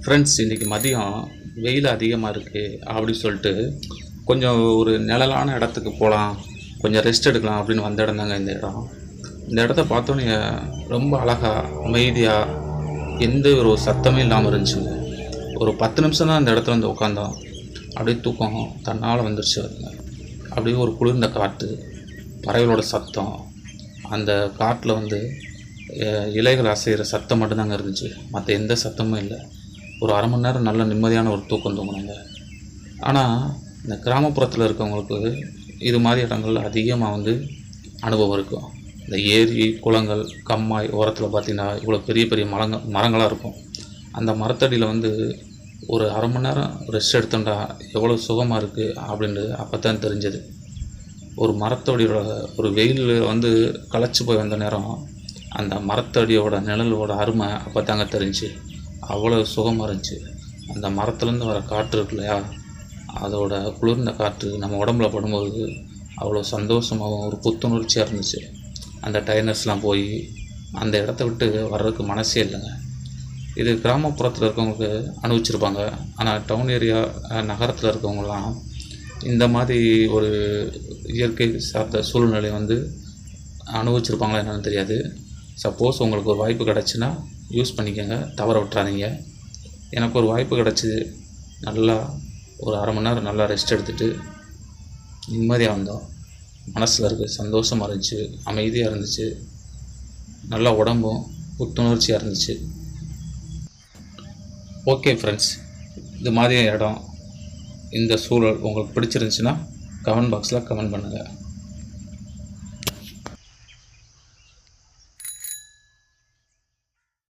Friends, இன்றைக்கி மதியம் வெயில் அதிகமாக இருக்குது அப்படி சொல்லிட்டு கொஞ்சம் ஒரு நிழலான இடத்துக்கு போகலாம், கொஞ்சம் ரெஸ்ட் எடுக்கலாம் அப்படின்னு வந்த இடம் தாங்க இந்த இடம். இந்த இடத்த பார்த்தோன்னே ரொம்ப அழகாக அமைதியாக எந்த ஒரு சத்தமே இல்லாமல் இருந்துச்சுங்க. ஒரு 10 நிமிஷம் தான் அந்த இடத்துல வந்து உட்காந்தோம். அப்படியே தூக்கம் தன்னால் வந்துருச்சு வருங்க. அப்படியே ஒரு குளிர்ந்த காற்று, பறவைகளோட சத்தம், அந்த காட்டில் வந்து இலைகள் அசைகிற சத்தம் மட்டும்தாங்க இருந்துச்சு, மற்ற எந்த சத்தமும் இல்லை. ஒரு அரை மணி நேரம் நல்ல நிம்மதியான ஒரு தூக்கம் தூங்கினாங்க. ஆனால் இந்த கிராமப்புறத்தில் இருக்கவங்களுக்கு இது மாதிரி இடங்கள் அதிகமாக வந்து அனுபவம் இருக்கும். இந்த ஏரி, குளங்கள், கம்மாய் ஓரத்தில் பார்த்திங்கன்னா இவ்வளோ பெரிய பெரிய மரங்களாக இருக்கும். அந்த மரத்தடியில் வந்து ஒரு அரை மணி நேரம் ரெஸ்ட் எடுத்தோம்டா எவ்வளோ சுகமாக இருக்குது அப்படின்ட்டு அப்போ தான் தெரிஞ்சது. ஒரு மரத்தடியோட ஒரு வெயில் வந்து களைச்சி போய் வந்த நேரம் அந்த மரத்தடியோட நிழலோட அருமை அப்போ தாங்க தெரிஞ்சு. அவ்வளோ சுகமாக இருந்துச்சு. அந்த மரத்துலேருந்து வர காற்று இருக்கு இல்லையா, அதோட குளிர்ந்த காற்று நம்ம உடம்புல படும்போது அவ்வளோ சந்தோஷமாகவும் ஒரு புத்துணர்ச்சியாக இருந்துச்சு. அந்த டயர்னஸ்லாம் போய் அந்த இடத்த விட்டு வர்றதுக்கு மனசே இல்லைங்க. இது கிராமப்புறத்தில் இருக்கவங்களுக்கு அனுபவிச்சிருப்பாங்க. ஆனால் டவுன் ஏரியா, நகரத்தில் இருக்கவங்களாம் இந்த மாதிரி ஒரு இயற்கை சார்ந்த சூழ்நிலை வந்து அனுபவிச்சிருப்பாங்களா என்னன்னு தெரியாது. சப்போஸ் உங்களுக்கு ஒரு வாய்ப்பு கிடச்சின்னா யூஸ் பண்ணிக்கோங்க, தவற விட்டுறாதீங்க. எனக்கு ஒரு வாய்ப்பு கிடச்சிது. நல்லா ஒரு அரை மணி நேரம் நல்லா ரெஸ்ட் எடுத்துகிட்டு நிம்மதியாக வந்தோம். மனசில் இருக்க சந்தோஷமாக இருந்துச்சு, அமைதியாக இருந்துச்சு, நல்லா உடம்பும் புத்துணர்ச்சியாக இருந்துச்சு. ஓகே ஃப்ரெண்ட்ஸ், இது மாதிரி இடம், இந்த சூழல் உங்களுக்கு பிடிச்சிருந்துச்சுன்னா கமெண்ட் பாக்ஸில் கமெண்ட் பண்ணுங்கள்.